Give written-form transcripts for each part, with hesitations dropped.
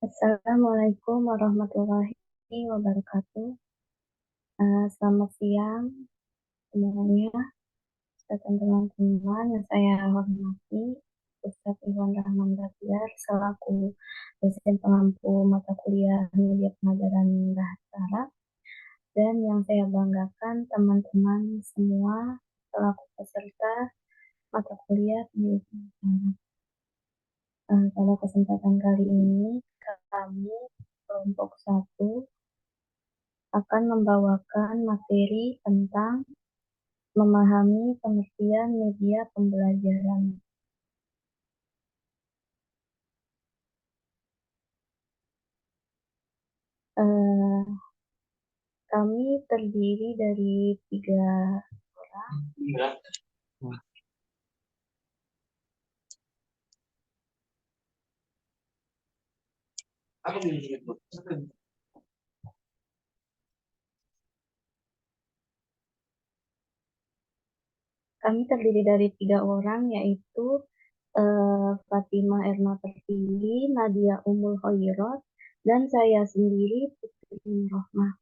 Assalamualaikum warahmatullahi wabarakatuh. Selamat siang semuanya, dan teman-teman yang saya hormati, Ustadz Iwan Rahman Batiar selaku dosen pengampu mata kuliah media pengajaran bahasa Arab, dan yang saya banggakan teman-teman semua selaku peserta mata kuliah media pengajaran Arab. Pada kesempatan kali ini kami kelompok 1 akan membawakan materi tentang memahami pengertian media pembelajaran. Eh, Kami terdiri dari 3 orang. Kami terdiri dari 3 orang, yaitu Fatimah Erna Pertiwi, Nadia Umul Khairat, dan saya sendiri Putri Rohmah.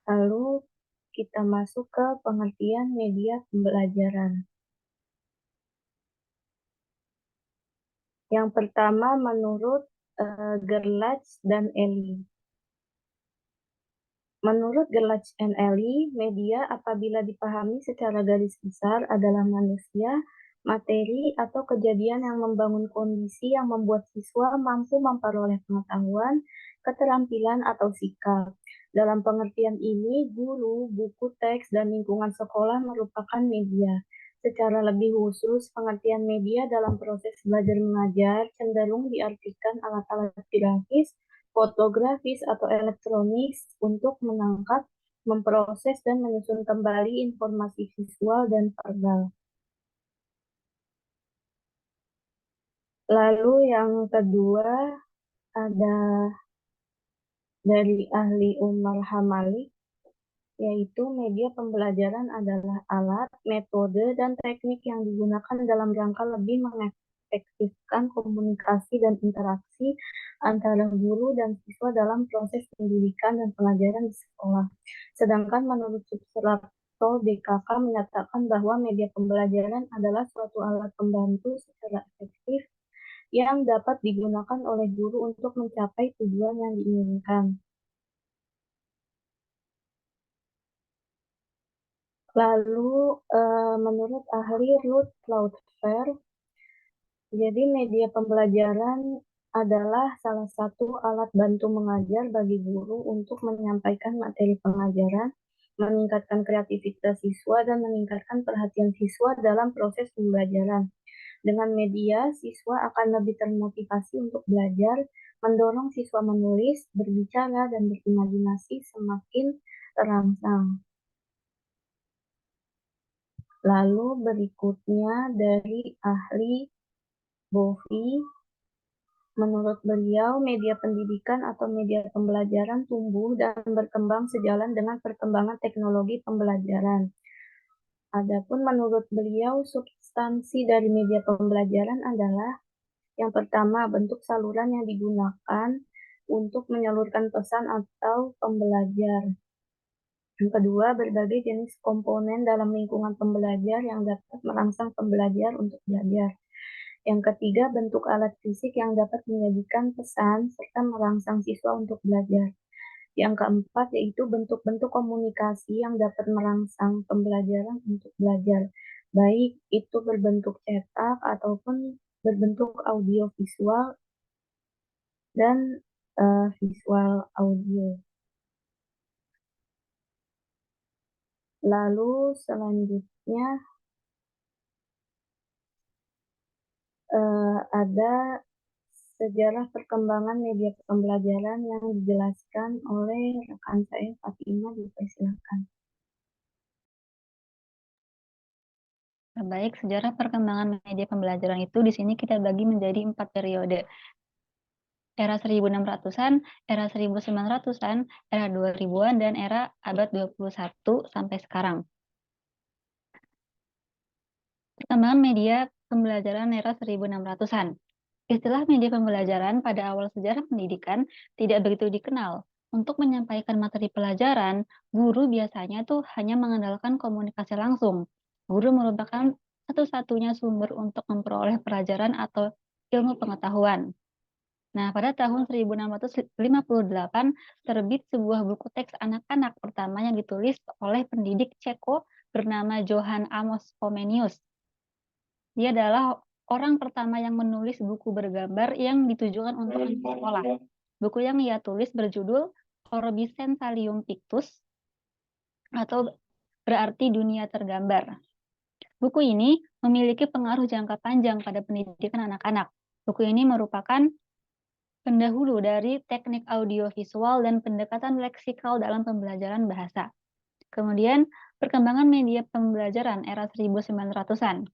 Lalu kita masuk ke pengertian media pembelajaran. Yang pertama menurut Gerlach dan Eli. Menurut Gerlach and Eli, media apabila dipahami secara garis besar adalah manusia, materi, atau kejadian yang membangun kondisi yang membuat siswa mampu memperoleh pengetahuan, keterampilan, atau sikap. Dalam pengertian ini, guru, buku teks, dan lingkungan sekolah merupakan media. Secara lebih khusus, pengertian media dalam proses belajar mengajar cenderung diartikan alat-alat grafis, fotografis, atau elektronik untuk menangkap, memproses, dan menyusun kembali informasi visual dan verbal. Lalu yang kedua ada dari ahli Umar Hamali, yaitu media pembelajaran adalah alat, metode, dan teknik yang digunakan dalam rangka lebih mengefektifkan komunikasi dan interaksi antara guru dan siswa dalam proses pendidikan dan pengajaran di sekolah. Sedangkan menurut Suprapto BKK menyatakan bahwa media pembelajaran adalah suatu alat pembantu secara efektif yang dapat digunakan oleh guru untuk mencapai tujuan yang diinginkan. Lalu, menurut ahli Ruth Cloudfair, jadi media pembelajaran adalah salah satu alat bantu mengajar bagi guru untuk menyampaikan materi pengajaran, meningkatkan kreativitas siswa, dan meningkatkan perhatian siswa dalam proses pembelajaran. Dengan media, siswa akan lebih termotivasi untuk belajar, mendorong siswa menulis, berbicara, dan berimajinasi semakin terangsang. Lalu berikutnya dari ahli Bovi, menurut beliau media pendidikan atau media pembelajaran tumbuh dan berkembang sejalan dengan perkembangan teknologi pembelajaran. Adapun menurut beliau substansi dari media pembelajaran adalah yang pertama bentuk saluran yang digunakan untuk menyalurkan pesan atau pembelajar. Yang kedua, berbagai jenis komponen dalam lingkungan pembelajar yang dapat merangsang pembelajar untuk belajar. Yang ketiga, bentuk alat fisik yang dapat menyajikan pesan serta merangsang siswa untuk belajar. Yang keempat, yaitu bentuk-bentuk komunikasi yang dapat merangsang pembelajaran untuk belajar, baik itu berbentuk cetak ataupun berbentuk audio visual dan visual audio. Lalu selanjutnya ada sejarah perkembangan media pembelajaran yang dijelaskan oleh rekan saya Fatimah. Dipersilakan. Baik, sejarah perkembangan media pembelajaran itu di sini kita bagi menjadi 4 periode. Era 1600-an, era 1900-an, era 2000-an, dan era abad 21 sampai sekarang. Perkembangan media pembelajaran era 1600-an. Istilah media pembelajaran pada awal sejarah pendidikan tidak begitu dikenal. Untuk menyampaikan materi pelajaran, guru biasanya tuh hanya mengandalkan komunikasi langsung. Guru merupakan satu-satunya sumber untuk memperoleh pelajaran atau ilmu pengetahuan. Nah, pada tahun 1658 terbit sebuah buku teks anak-anak pertama yang ditulis oleh pendidik Ceko bernama Johann Amos Comenius. Dia adalah orang pertama yang menulis buku bergambar yang ditujukan untuk anak sekolah. Buku yang ia tulis berjudul Orbis Sensalium Pictus atau berarti dunia tergambar. Buku ini memiliki pengaruh jangka panjang pada pendidikan anak-anak. Buku ini merupakan pendahulu dari teknik audiovisual dan pendekatan leksikal dalam pembelajaran bahasa. Kemudian, perkembangan media pembelajaran era 1900-an.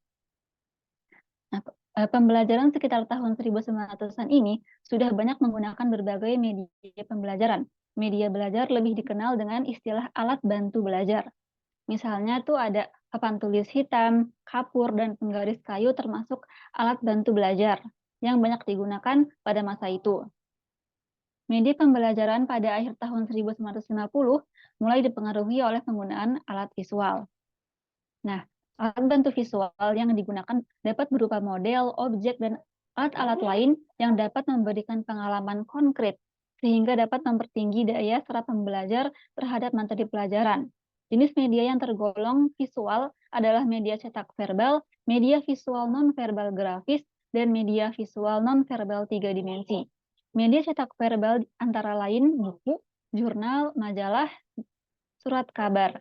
Nah, pembelajaran sekitar tahun 1900-an ini sudah banyak menggunakan berbagai media pembelajaran. Media belajar lebih dikenal dengan istilah alat bantu belajar. Misalnya tuh ada papan tulis hitam, kapur, dan penggaris kayu termasuk alat bantu belajar yang banyak digunakan pada masa itu. Media pembelajaran pada akhir tahun 1950 mulai dipengaruhi oleh penggunaan alat visual. Nah, alat bantu visual yang digunakan dapat berupa model, objek, dan alat-alat lain yang dapat memberikan pengalaman konkret, sehingga dapat mempertinggi daya serap pembelajar terhadap materi pelajaran. Jenis media yang tergolong visual adalah media cetak verbal, media visual non-verbal grafis, dan media visual non-verbal 3 dimensi. Media cetak verbal antara lain buku, jurnal, majalah, surat kabar.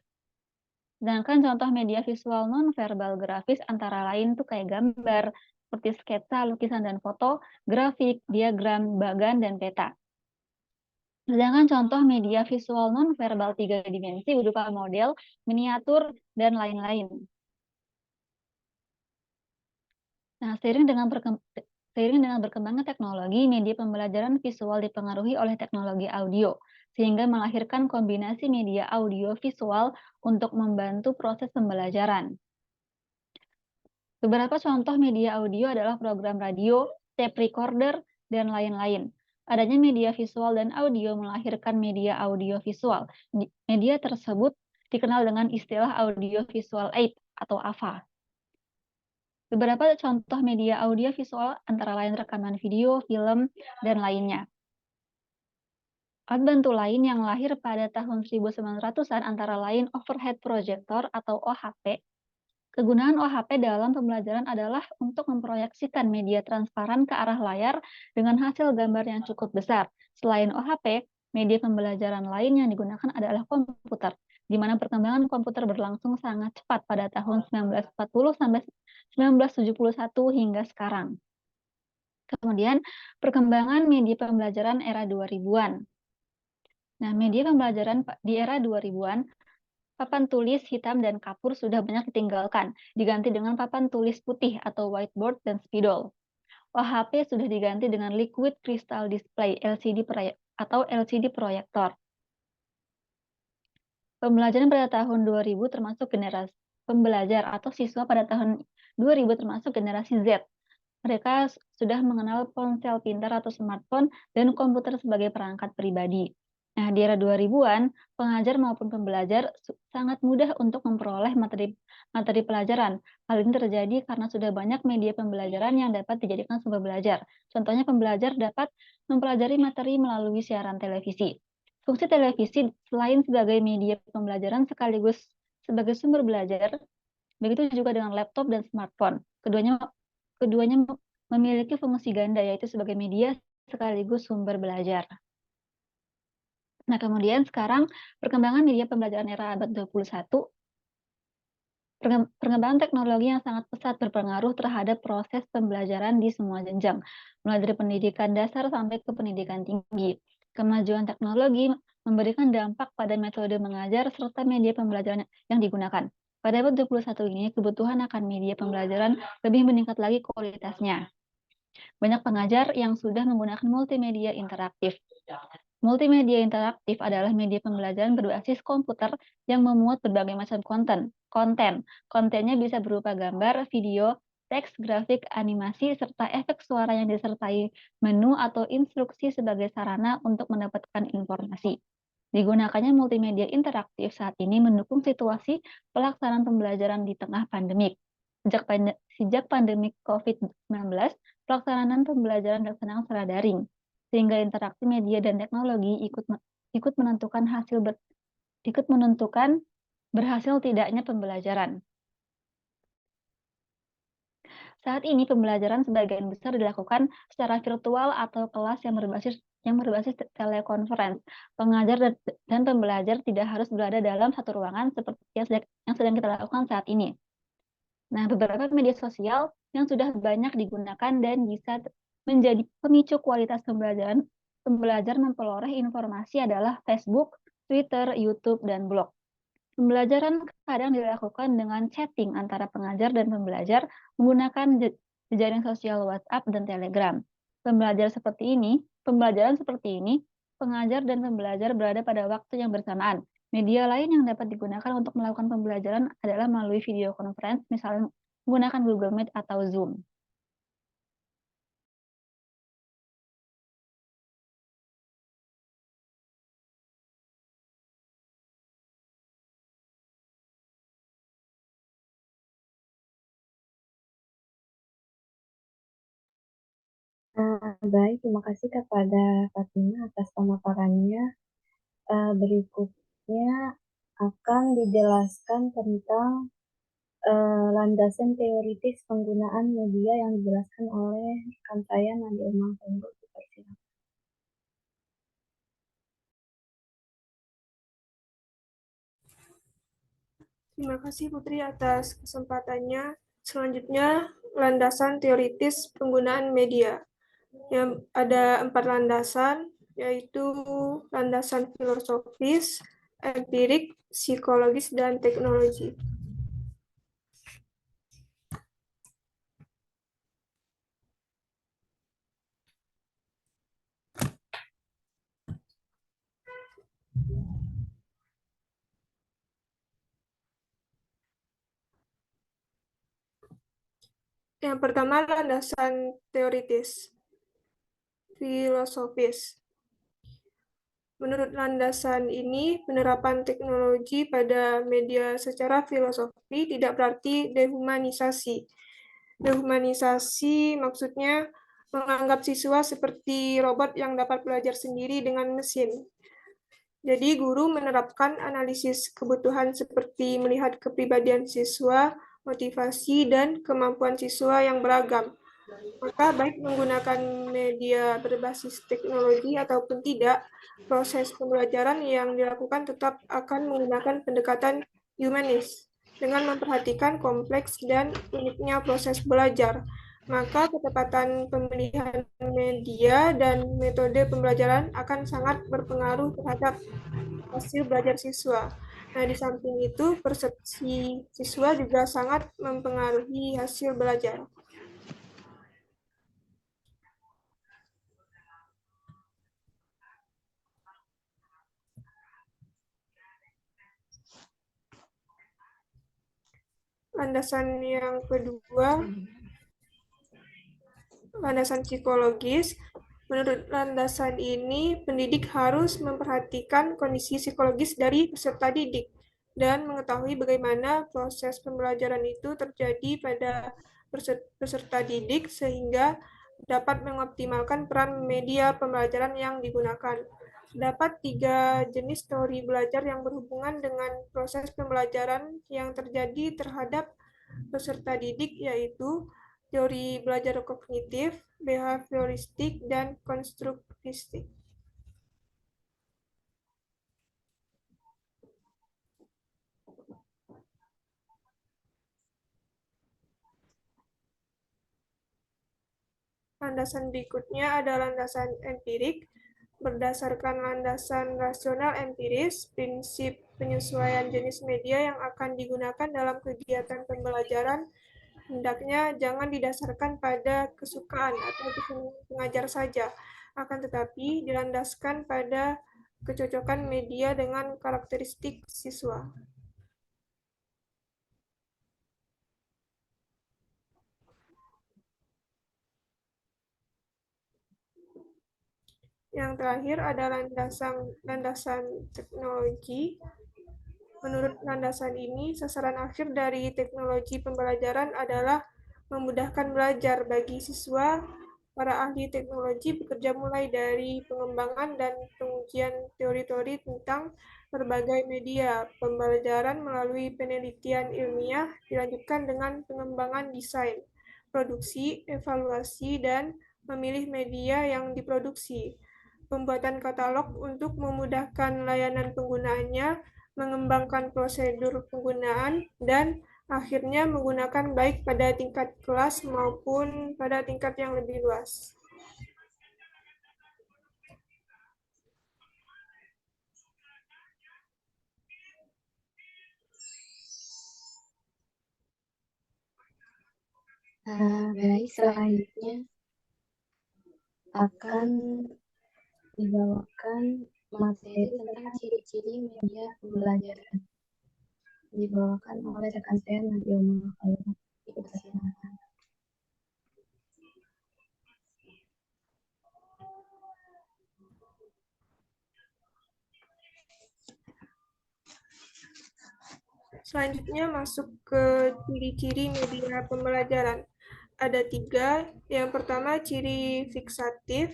Sedangkan contoh media visual non-verbal grafis antara lain tuh kayak gambar, seperti sketsa, lukisan, dan foto, grafik, diagram, bagan, dan peta. Sedangkan contoh media visual non-verbal 3 dimensi berupa model, miniatur, dan lain-lain. Nah, seiring dengan berkembangnya teknologi, media pembelajaran visual dipengaruhi oleh teknologi audio, sehingga melahirkan kombinasi media audio visual untuk membantu proses pembelajaran. Beberapa contoh media audio adalah program radio, tape recorder, dan lain-lain. Adanya media visual dan audio melahirkan media audio visual. Media tersebut dikenal dengan istilah audio visual aid atau AVA. Beberapa contoh media audio visual antara lain rekaman video, film, dan lainnya. Alat bantu lain yang lahir pada tahun 1900-an antara lain overhead projector atau OHP. Kegunaan OHP dalam pembelajaran adalah untuk memproyeksikan media transparan ke arah layar dengan hasil gambar yang cukup besar. Selain OHP, media pembelajaran lain yang digunakan adalah komputer, di mana perkembangan komputer berlangsung sangat cepat pada tahun 1940 sampai 1971 hingga sekarang. Kemudian, perkembangan media pembelajaran era 2000-an. Nah, media pembelajaran di era 2000-an, papan tulis hitam dan kapur sudah banyak ditinggalkan, diganti dengan papan tulis putih atau whiteboard dan spidol. OHP sudah diganti dengan liquid crystal display (LCD) atau LCD proyektor. Pembelajaran pada tahun 2000 termasuk generasi pembelajar atau siswa pada tahun 2000 termasuk generasi Z. Mereka sudah mengenal ponsel pintar atau smartphone dan komputer sebagai perangkat pribadi. Nah, di era 2000-an, pengajar maupun pembelajar sangat mudah untuk memperoleh materi pelajaran. Hal ini terjadi karena sudah banyak media pembelajaran yang dapat dijadikan sumber belajar. Contohnya, pembelajar dapat mempelajari materi melalui siaran televisi. Fungsi televisi selain sebagai media pembelajaran sekaligus sebagai sumber belajar, begitu juga dengan laptop dan smartphone. Keduanya memiliki fungsi ganda, yaitu sebagai media sekaligus sumber belajar. Nah, kemudian sekarang perkembangan media pembelajaran era abad 21, perkembangan teknologi yang sangat pesat berpengaruh terhadap proses pembelajaran di semua jenjang, mulai dari pendidikan dasar sampai ke pendidikan tinggi. Kemajuan teknologi memberikan dampak pada metode mengajar serta media pembelajaran yang digunakan. Pada abad 21 ini, kebutuhan akan media pembelajaran lebih meningkat lagi kualitasnya. Banyak pengajar yang sudah menggunakan multimedia interaktif. Multimedia interaktif adalah media pembelajaran berbasis komputer yang memuat berbagai macam konten. konten. Kontennya bisa berupa gambar, video, teks, grafik, animasi, serta efek suara yang disertai menu atau instruksi sebagai sarana untuk mendapatkan informasi. Digunakannya multimedia interaktif saat ini mendukung situasi pelaksanaan pembelajaran di tengah pandemik. Sejak pandemi COVID-19, pelaksanaan pembelajaran dilaksanakan secara daring, sehingga interaksi media dan teknologi ikut menentukan berhasil tidaknya pembelajaran. Saat ini pembelajaran sebagian besar dilakukan secara virtual atau kelas yang berbasis telekonferensi. Pengajar dan pembelajar tidak harus berada dalam satu ruangan seperti yang sedang kita lakukan saat ini. Nah, beberapa media sosial yang sudah banyak digunakan dan bisa menjadi pemicu kualitas pembelajar memperoleh informasi adalah Facebook, Twitter, YouTube, dan blog. Pembelajaran kadang dilakukan dengan chatting antara pengajar dan pembelajar menggunakan jejaring sosial WhatsApp dan Telegram. Pembelajaran seperti ini, pengajar dan pembelajar berada pada waktu yang bersamaan. Media lain yang dapat digunakan untuk melakukan pembelajaran adalah melalui video conference, misalnya menggunakan Google Meet atau Zoom. Baik, terima kasih kepada Fatima atas pemaparannya. Berikutnya akan dijelaskan tentang landasan teoritis penggunaan media yang dijelaskan oleh rekan saya Nadia Umang Tenggo. Dipersilakan. Terima kasih Putri atas kesempatannya. Selanjutnya, landasan teoritis penggunaan media. Yang ada 4 landasan, yaitu landasan filosofis, empirik, psikologis, dan teknologi. Yang pertama, landasan teoritis, filosofis. Menurut landasan ini, penerapan teknologi pada media secara filosofi tidak berarti dehumanisasi. Dehumanisasi maksudnya menganggap siswa seperti robot yang dapat belajar sendiri dengan mesin. Jadi guru menerapkan analisis kebutuhan seperti melihat kepribadian siswa, motivasi, dan kemampuan siswa yang beragam. Maka baik menggunakan media berbasis teknologi ataupun tidak, proses pembelajaran yang dilakukan tetap akan menggunakan pendekatan humanis dengan memperhatikan kompleks dan uniknya proses belajar. Maka ketepatan pemilihan media dan metode pembelajaran akan sangat berpengaruh terhadap hasil belajar siswa. Nah, di samping itu, persepsi siswa juga sangat mempengaruhi hasil belajar. Landasan yang kedua, landasan psikologis. Menurut landasan ini, pendidik harus memperhatikan kondisi psikologis dari peserta didik dan mengetahui bagaimana proses pembelajaran itu terjadi pada peserta didik sehingga dapat mengoptimalkan peran media pembelajaran yang digunakan. Terdapat 3 jenis teori belajar yang berhubungan dengan proses pembelajaran yang terjadi terhadap peserta didik, yaitu teori belajar kognitif, behavioristik, dan konstruktivistik. Landasan berikutnya adalah landasan empirik. Berdasarkan landasan rasional empiris, prinsip penyesuaian jenis media yang akan digunakan dalam kegiatan pembelajaran hendaknya jangan didasarkan pada kesukaan atau kesenangan pengajar saja, akan tetapi dilandaskan pada kecocokan media dengan karakteristik siswa. Yang terakhir ada landasan teknologi. Menurut landasan ini, sasaran akhir dari teknologi pembelajaran adalah memudahkan belajar bagi siswa. Para ahli teknologi bekerja mulai dari pengembangan dan pengujian teori-teori tentang berbagai media pembelajaran melalui penelitian ilmiah, dilanjutkan dengan pengembangan desain, produksi, evaluasi, dan memilih media yang diproduksi. Pembuatan katalog untuk memudahkan layanan penggunaannya, mengembangkan prosedur penggunaan, dan akhirnya menggunakan baik pada tingkat kelas maupun pada tingkat yang lebih luas. Baik, selanjutnya akan dibawakan materi tentang ciri-ciri media pembelajaran. Dibawakan oleh rekan saya Nadia Mulakaira. Dipersilakan. Selanjutnya masuk ke ciri-ciri media pembelajaran. Ada 3. Yang pertama ciri fiksatif.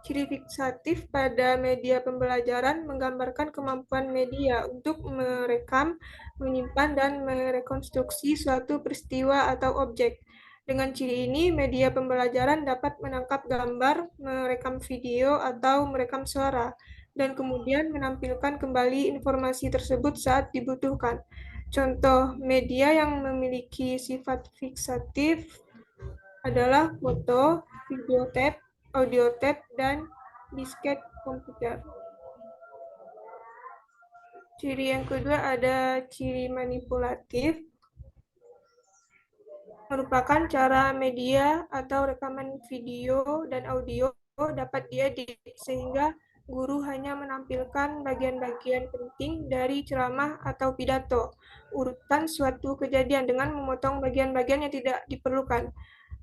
Ciri fiksatif pada media pembelajaran menggambarkan kemampuan media untuk merekam, menyimpan, dan merekonstruksi suatu peristiwa atau objek. Dengan ciri ini, media pembelajaran dapat menangkap gambar, merekam video, atau merekam suara, dan kemudian menampilkan kembali informasi tersebut saat dibutuhkan. Contoh media yang memiliki sifat fiksatif adalah foto, video tape, audio tape, dan disket komputer. Ciri yang kedua ada ciri manipulatif, merupakan cara media atau rekaman video dan audio dapat diedit sehingga guru hanya menampilkan bagian-bagian penting dari ceramah atau pidato, urutan suatu kejadian dengan memotong bagian-bagian yang tidak diperlukan.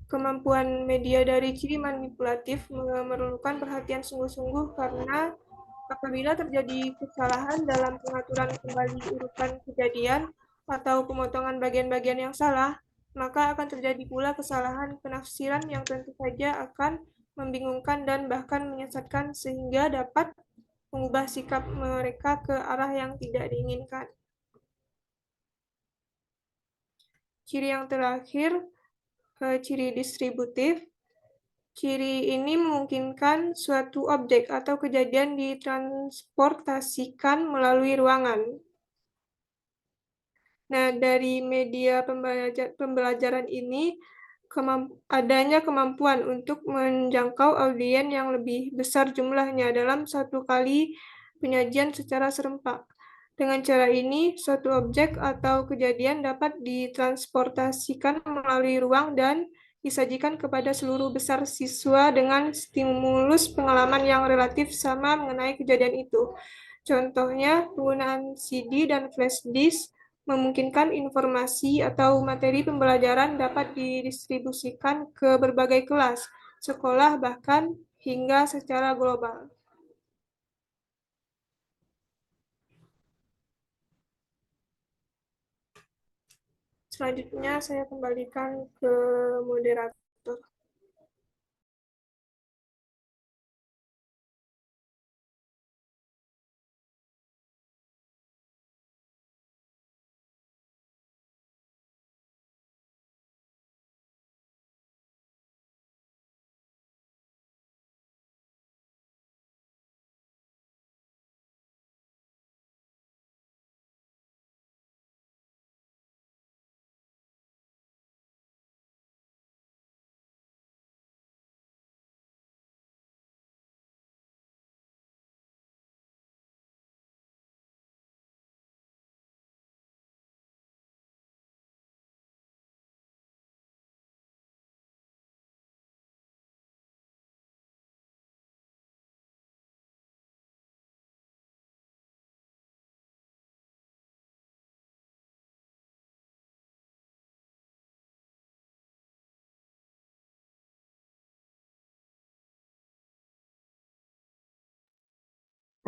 Kemampuan media dari ciri manipulatif memerlukan perhatian sungguh-sungguh karena apabila terjadi kesalahan dalam pengaturan kembali urutan kejadian atau pemotongan bagian-bagian yang salah, maka akan terjadi pula kesalahan penafsiran yang tentu saja akan membingungkan dan bahkan menyesatkan sehingga dapat mengubah sikap mereka ke arah yang tidak diinginkan. Ciri yang terakhir, ciri distributif. Ciri ini memungkinkan suatu objek atau kejadian ditransportasikan melalui ruangan. Nah, dari media pembelajaran ini, adanya kemampuan untuk menjangkau audiens yang lebih besar jumlahnya dalam satu kali penyajian secara serempak. Dengan cara ini, suatu objek atau kejadian dapat ditransportasikan melalui ruang dan disajikan kepada seluruh besar siswa dengan stimulus pengalaman yang relatif sama mengenai kejadian itu. Contohnya, penggunaan CD dan flash disk memungkinkan informasi atau materi pembelajaran dapat didistribusikan ke berbagai kelas, sekolah, bahkan hingga secara global. Selanjutnya saya kembalikan ke moderator.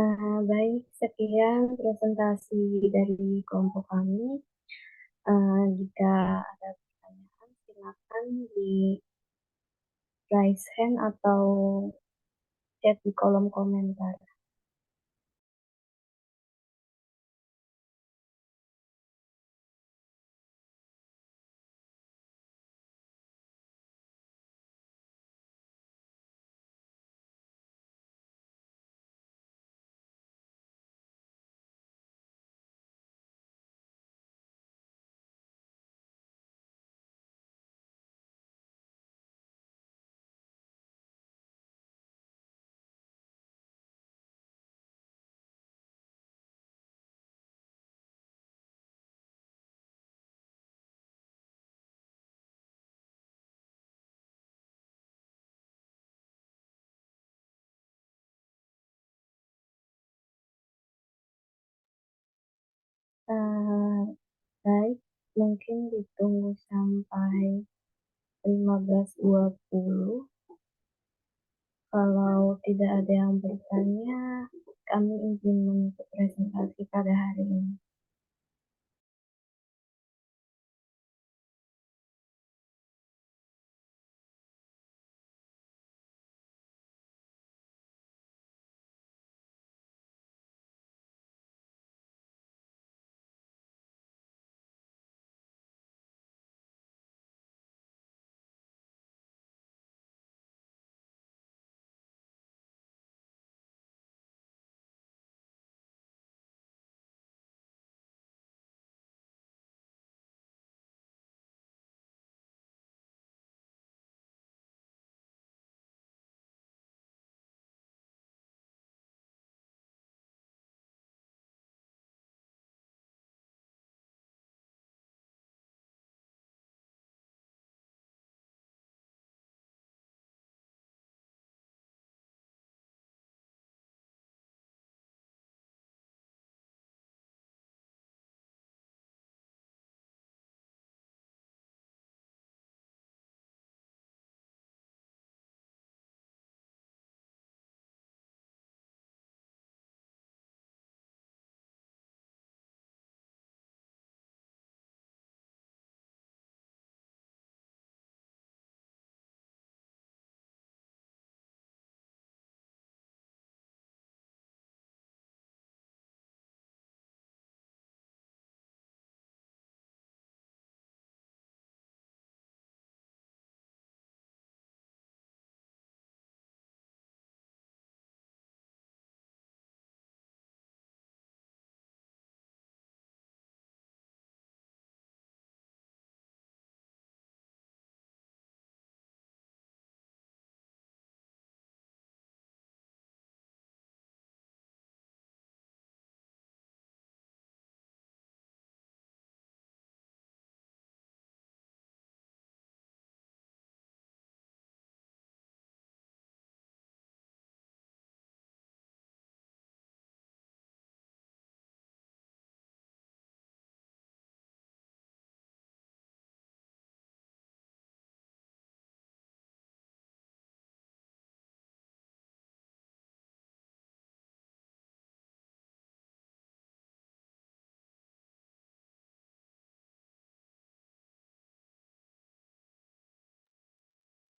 Baik, sekian presentasi dari kelompok kami. Jika ada pertanyaan, silakan di raise hand atau chat di kolom komentar. Baik, mungkin ditunggu sampai 15.20. Kalau tidak ada yang bertanya, kami izin menutup presentasi pada hari ini.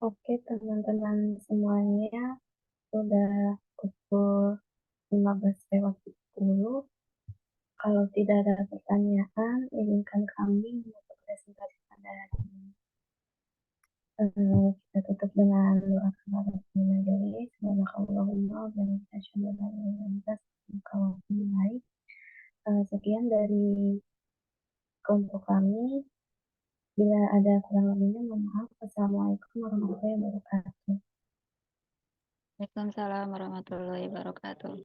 Oke, teman-teman semuanya, sudah pukul 15.10. Kalau tidak ada pertanyaan, izinkan kami menutup presentasi pada hari ini. Kita tutup dengan doa kafaratul majelis. Subhanakallahumma wa bihamdika asyhadu an la ilaha illa anta astaghfiruka wa atubu ilaik. Sekian dari kelompok kami. Bila ada kurang lebihnya, mohon maaf. Wassalamualaikum warahmatullahi wabarakatuh. Waalaikumsalam warahmatullahi wabarakatuh.